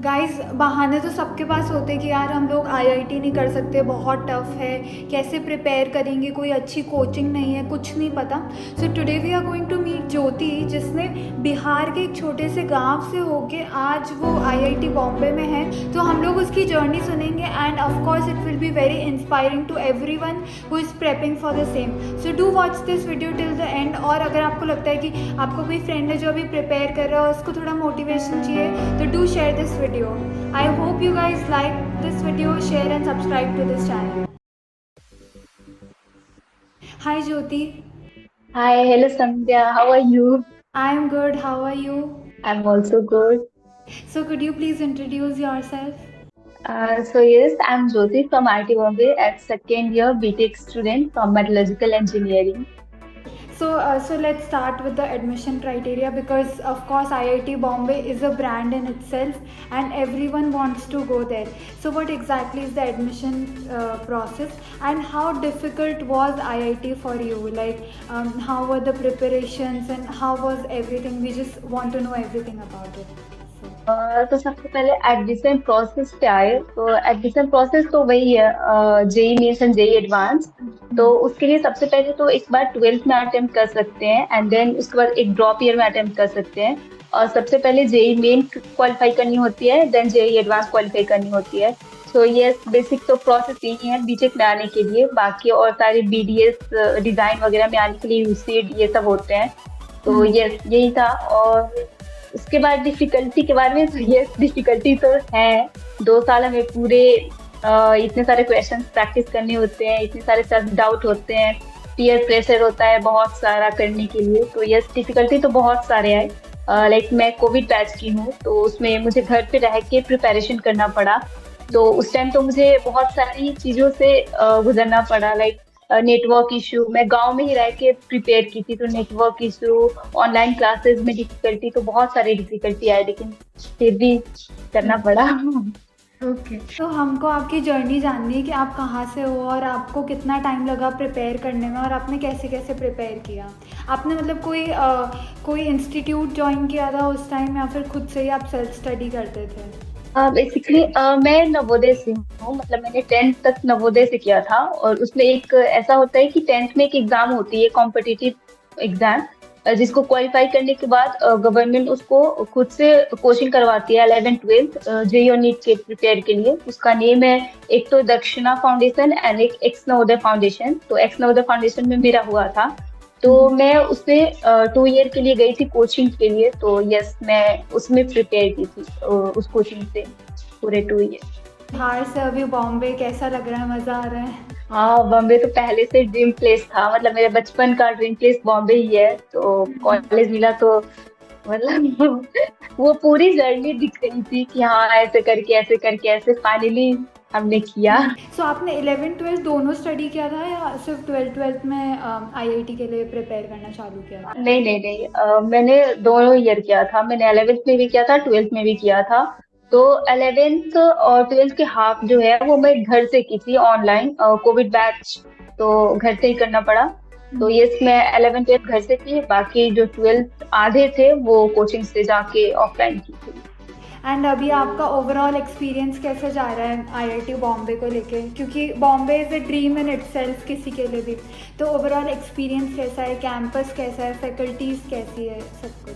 Guys बहाने तो सबके पास होते कि यार हम लोग आईआईटी नहीं कर सकते, बहुत टफ है, कैसे प्रिपेयर करेंगे, कोई अच्छी कोचिंग नहीं है, कुछ नहीं पता। So today we are going to meet Jyoti, जिसने बिहार के एक छोटे से गांव से होके आज वो आईआईटी बॉम्बे में है। तो हम लोग उसकी जर्नी सुनेंगे and of course it will be very inspiring to everyone who is prepping for the same. So do watch this video till the end. और अगर आपको लगता है कि आपको कोई फ्रेंड है जो अभी प्रिपेयर कर रहा है और उसको थोड़ा मोटिवेशन चाहिए, तो do share this video. I hope you guys like this video, share and subscribe to this channel. Hi Jyoti. Hi, hello Sandhya. How are you? I am good. How are you? I'm also good. So could you please introduce yourself? Yes, I'm Jyoti from IIT Bombay at second year BTech student from Metallurgical Engineering. So let's start with the admission criteria, because of course IIT Bombay is a brand in itself and everyone wants to go there. So what exactly is the admission process, and how difficult was IIT for you? Like how were the preparations and how was everything? We just want to know everything about it. तो सबसे पहले admission process पे आए तो admission process तो वही है, JEE mains and JEE advance. तो उसके लिए सबसे पहले तो एक बार 12th में अटेम्प्ट कर सकते हैं एंड देन उसके बाद एक ड्रॉप ईयर में अटेम्प्ट कर सकते हैं। और सबसे पहले जेई मेन क्वालिफाई करनी होती है, देन जेई एडवांस क्वालिफाई करनी होती है। तो ये बेसिक तो प्रोसेस यही है बीटेक में आने के लिए। बाकी और सारे बीडीएस डिजाइन वगैरह में आने के लिए यूसीड ये सब होते हैं। तो ये यही था। और उसके बाद डिफिकल्टी के बारे में तो ये डिफिकल्टी तो है। 2 साल हमें पूरे इतने सारे क्वेश्चन प्रैक्टिस करने होते हैं, इतने सारे सेल्फ डाउट होते हैं, पीयर प्रेशर होता है बहुत सारा करने के लिए। तो यस, डिफिकल्टी तो बहुत सारे आए। लाइक मैं कोविड बैच की हूँ तो उसमें मुझे घर पे रह के प्रिपरेशन करना पड़ा। तो उस टाइम तो मुझे बहुत सारी चीज़ों से गुजरना पड़ा। लाइक नेटवर्क इशू, मैं गांव में ही रह के प्रिपेयर की थी तो नेटवर्क इशू, ऑनलाइन क्लासेस में डिफिकल्टी, तो बहुत सारी डिफिकल्टी आए लेकिन फिर भी करना पड़ा। ओके, तो हमको आपकी जर्नी जाननी है कि आप कहाँ से हो और आपको कितना टाइम लगा प्रिपेयर करने में, और आपने कैसे कैसे प्रिपेयर किया। आपने मतलब कोई इंस्टीट्यूट ज्वाइन किया था उस टाइम, या फिर खुद से ही आप सेल्फ स्टडी करते थे। बेसिकली मैं नवोदय से हूँ। मतलब मैंने 10th तक नवोदय से किया था और उसमें एक ऐसा होता है कि 10th में एक एग्जाम होती है, कॉम्पिटिटिव एग्जाम, जिसको क्वालिफाई करने के बाद गवर्नमेंट उसको खुद से कोचिंग करवाती है 11th 12th जेई और नीट के प्रिपेयर के लिए। उसका नेम है एक तो दक्षिणा फाउंडेशन एंड एक एक्स नवोदय फाउंडेशन। तो एक्स नवोदय फाउंडेशन में मेरा हुआ था। तो मैं उसमें 2 ईयर के लिए गई थी कोचिंग के लिए। तो यस, मैं उसमें प्रिपेयर की थी उस कोचिंग से पूरे 2 ईयर। बाहर से अभी बॉम्बे कैसा लग रहा है, मज़ा आ रहा है। हाँ, बॉम्बे तो पहले से ड्रीम प्लेस था। मतलब मेरे बचपन का ड्रीम प्लेस बॉम्बे ही है। तो कॉलेज मिला तो मतलब वो पूरी जर्नी दिख रही थी कि हाँ ऐसे करके ऐसे फाइनली हमने किया। सो आपने 11th 12th दोनों स्टडी किया था, या सिर्फ 12th 12th में आईआईटी के लिए प्रिपेयर करना चालू किया था। नहीं नहीं नहीं, मैंने दोनों ईयर किया था। मैंने 11th में भी किया था, 12th में भी किया था। तो 11th और 12th के हाफ जो है वो मैं घर से की थी ऑनलाइन, कोविड बैच, तो घर से ही करना पड़ा। तो यस, मैं 11th 12th घर से की, बाकी जो 12th आधे थे वो कोचिंग से जाके ऑफलाइन की थी। एंड अभी आपका ओवरऑल एक्सपीरियंस कैसा जा रहा है आईआईटी बॉम्बे को लेके, क्योंकि Bombay is a dream in itself किसी के लिए भी। तो ओवरऑल एक्सपीरियंस कैसा है, कैंपस कैसा है, फैकल्टीज़ कैसी है, सब कुछ।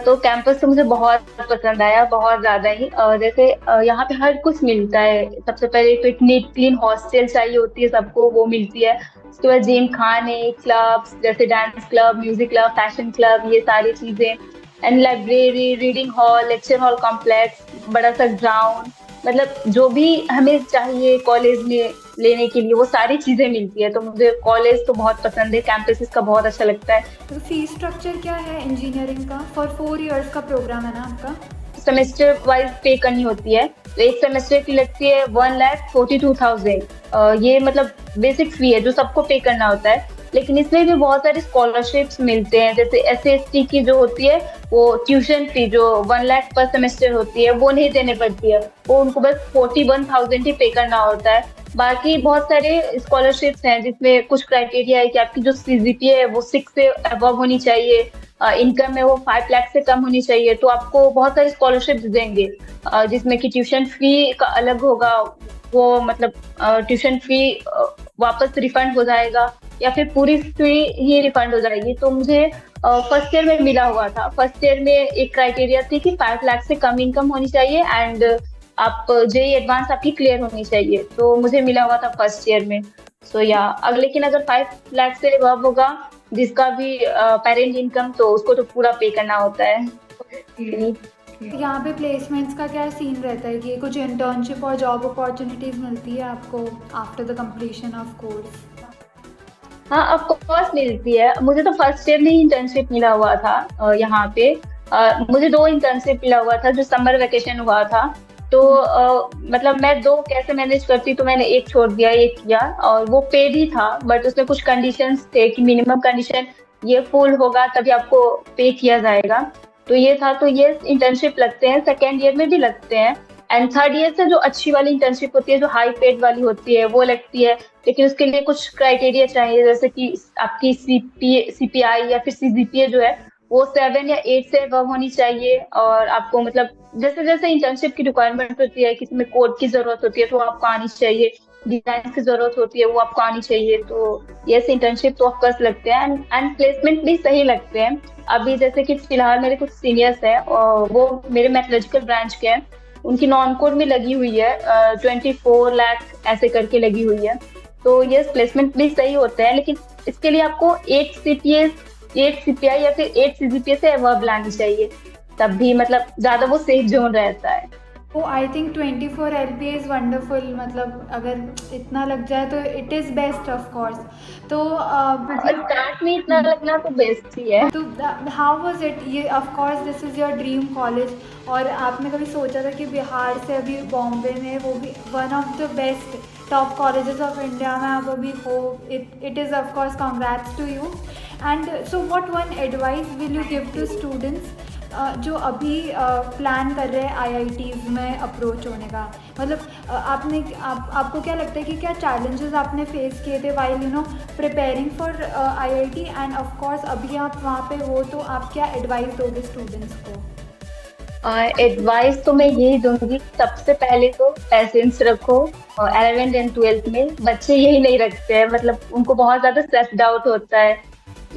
तो कैंपस तो मुझे बहुत पसंद आया, बहुत ज्यादा ही। जैसे यहाँ पे हर कुछ मिलता है। सबसे पहले तो एक नीट क्लीन हॉस्टल चाहिए होती है सबको, वो मिलती है। उसके बाद जिम, खाने, क्लब्स जैसे dance club, music club, fashion club, ये सारी चीजें। And library, reading hall, lecture hall complex, बड़ा सा ग्राउंड, मतलब जो भी हमें चाहिए कॉलेज में लेने के लिए वो सारी चीजें मिलती है। तो मुझे कॉलेज तो बहुत पसंद है, कैंपस इसका बहुत अच्छा लगता है। तो फीस स्ट्रक्चर क्या है इंजीनियरिंग का? फॉर 4 years का प्रोग्राम है ना आपका। सेमेस्टर वाइज पे करनी होती है। तो एक सेमेस्टर की लगती है 1,42,000। ये मतलब बेसिक फी है जो सबको पे करना होता है। लेकिन इसमें भी बहुत सारी स्कॉलरशिप्स मिलते हैं। जैसे SC/ST की जो होती है वो ट्यूशन फी जो 1 लाख पर सेमेस्टर होती है वो नहीं देने पड़ती है, वो उनको बस 41,000 ही पे करना होता है। बाकी बहुत सारे स्कॉलरशिप्स हैं जिसमें कुछ क्राइटेरिया है कि आपकी जो CGPA है वो 6 से अबव होनी चाहिए। इनकम है वो 5 लाख से कम होनी चाहिए। तो आपको बहुत सारी स्कॉलरशिप देंगे, जिसमें कि ट्यूशन फी का अलग होगा, वो मतलब ट्यूशन फी वापस रिफंड हो जाएगा या फिर पूरी फी ही रिफंड हो जाएगी। तो मुझे फर्स्ट ईयर में मिला हुआ था। फर्स्ट ईयर में एक क्राइटेरिया थी कि 5 लाख से कम इनकम होनी चाहिए एंड आप जेई एडवांस आपकी क्लियर होनी चाहिए। तो मुझे मिला हुआ था फर्स्ट ईयर में। सो या लेकिन अगर 5 लाख से अबव होगा जिसका भी पेरेंट इनकम, तो उसको तो पूरा पे करना होता है। यहाँ पे प्लेसमेंट्स का क्या सीन रहता है कि कुछ इंटर्नशिप और जॉब अपॉर्चुनिटीज़ मिलती है आपको after the completion of course? हाँ, ऑफ कोर्स मिलती है। मुझे तो फर्स्ट ईयर में ही इंटर्नशिप मिला हुआ था यहाँ पे। मुझे 2 इंटर्नशिप मिला हुआ था जो समर वेकेशन हुआ था। तो मतलब मैं 2 कैसे मैनेज करती, तो मैंने एक छोड़ दिया, एक किया, और वो पेड ही था बट उसमें कुछ कंडीशंस थे कि मिनिमम कंडीशन ये फुल होगा तभी आपको पे किया जाएगा। तो ये था। तो ये इंटर्नशिप लगते हैं, सेकेंड ईयर में भी लगते हैं एंड थर्ड ईयर से जो अच्छी वाली इंटर्नशिप होती है, जो हाई पेड वाली होती है, वो लगती है। लेकिन उसके लिए कुछ क्राइटेरिया चाहिए, जैसे कि आपकी सीपीआई या फिर सीजीपीए जो है वो 7 या 8 से अबव होनी चाहिए। और आपको मतलब जैसे जैसे इंटर्नशिप की रिक्वायरमेंट होती है, किसी में कोड की जरूरत होती है तो आपको आनी चाहिए, डिजाइन की जरूरत होती है वो आपको आनी चाहिए। तो ये इंटर्नशिप तो ऑफकोर्स लगते हैं एंड प्लेसमेंट भी सही लगते हैं। अभी जैसे कि फिलहाल मेरे कुछ सीनियर्स हैं और वो मेरे मेथोलॉजिकल ब्रांच के हैं, उनकी नॉन कोड में लगी हुई है 24 लाख ऐसे करके लगी हुई है। तो ये प्लेसमेंट भी सही होते हैं, लेकिन इसके लिए आपको 8 सीपीआई या फिर 8 सीजीपीए से अबव लानी चाहिए, तब भी मतलब ज्यादा वो सेफ जोन रहता है। Oh I think 24 LPA is wonderful. मतलब अगर इतना लग जाए तो it is best of course. तो स्टार्ट में इतना लगना तो बेस्ट ही है। तो हाउ वाज इट? ये of course this is your dream college, और आपने कभी सोचा था कि बिहार से अभी बॉम्बे में, वो भी one of the best top colleges of India में आप अभी हो? It is of course congrats to you. And so what one advice will you give to students जो अभी प्लान कर रहे हैं आईआईटीज़ में अप्रोच होने का? मतलब आपको क्या लगता है कि क्या चैलेंजेस आपने फेस किए थे while preparing for IIT, and of course अभी आप वहाँ पे हो, तो आप क्या एडवाइस दोगे स्टूडेंट्स को? एडवाइस तो मैं यही दूंगी, सबसे पहले तो पेशेंस रखो। 11th एंड 12th में बच्चे यही नहीं रखते हैं, मतलब उनको बहुत ज्यादा सेल्फ डाउट होता है।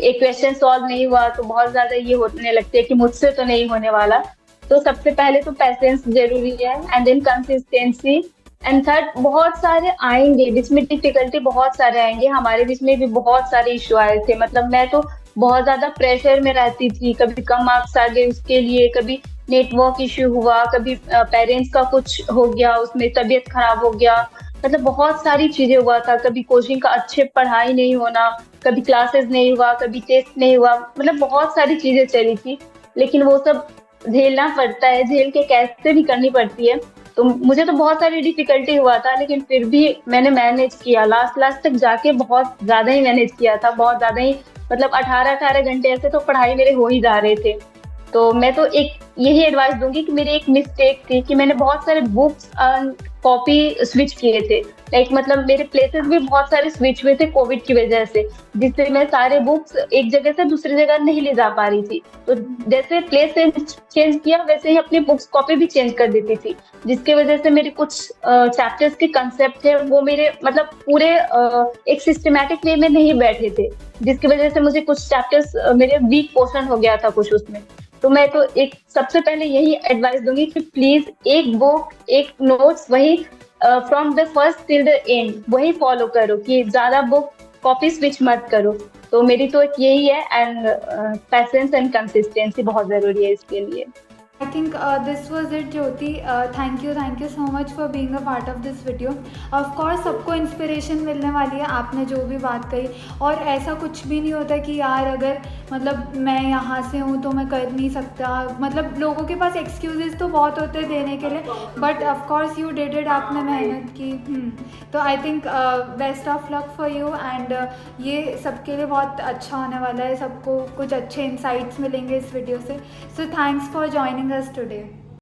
एक क्वेश्चन सॉल्व नहीं हुआ तो बहुत ज्यादा ये होने लगते हैं कि मुझसे तो नहीं होने वाला। तो सबसे पहले तो पेशेंस जरूरी है and then consistency. And third, बहुत सारे आएंगे बीच में, डिफिकल्टी बहुत सारे आएंगे। हमारे बीच में भी बहुत सारे इश्यू आए थे, मतलब मैं तो बहुत ज्यादा प्रेशर में रहती थी। कभी कम मार्क्स आ गए उसके लिए, कभी नेटवर्क इश्यू हुआ, कभी पेरेंट्स का कुछ हो गया, उसमें तबीयत खराब हो गया, मतलब बहुत सारी चीजें हुआ था। कभी कोचिंग का अच्छे पढ़ाई नहीं होना, कभी क्लासेस नहीं हुआ, कभी टेस्ट नहीं हुआ, मतलब बहुत सारी चीजें चली थी। लेकिन वो सब झेलना पड़ता है, झेल के कैसे भी करनी पड़ती है। तो मुझे तो बहुत सारी डिफिकल्टी हुआ था, लेकिन फिर भी मैंने मैनेज किया। लास्ट तक जाके बहुत ज्यादा ही मैनेज किया था, बहुत ज्यादा ही, मतलब 18 घंटे ऐसे तो पढ़ाई मेरे हो ही जा रहे थे। तो मैं तो एक यही एडवाइस दूंगी कि मेरी एक मिस्टेक थी कि मैंने बहुत सारे बुक्स कॉपी स्विच किए थे। लाइक मतलब मेरे प्लेसेस भी बहुत सारे स्विच हुए थे कोविड की वजह से, जिससे मैं सारे बुक्स एक जगह से दूसरी जगह नहीं ले जा पा रही थी। तो जैसे प्लेस चेंज किया वैसे ही अपनी बुक्स कॉपी भी चेंज कर देती थी, जिसकी वजह से मेरे कुछ चैप्टर्स के कंसेप्ट है वो मेरे मतलब पूरे एक सिस्टमैटिक वे में नहीं बैठे थे, जिसकी वजह से मुझे कुछ चैप्टर्स मेरे वीक पोर्शन हो गया था कुछ उसमें। तो मैं तो एक सबसे पहले यही एडवाइस दूंगी कि प्लीज एक बुक, एक नोट्स, वही from the first till the and वही फॉलो करो, कि ज्यादा बुक कॉपी स्विच मत करो। तो मेरी तो एक यही है। एंड पेशेंस एंड कंसिस्टेंसी बहुत जरूरी है इसके लिए। I think this was it, Jyoti. Thank you so much for being a part of this video. Of course सबको इंस्पिरेशन मिलने वाली है आपने जो भी बात कही, और ऐसा कुछ भी नहीं होता कि यार अगर मतलब मैं यहाँ से हूँ तो मैं कर नहीं सकता। मतलब लोगों के पास एक्सक्यूजेस तो बहुत होते हैं देने के लिए, but of course you did it, आपने मेहनत की। तो I think best of luck for you, and ये सबके लिए बहुत अच्छा होने वाला है, सबको कुछ अच्छे इंसाइट्स मिलेंगे इस वीडियो से। So thanks for joining us today.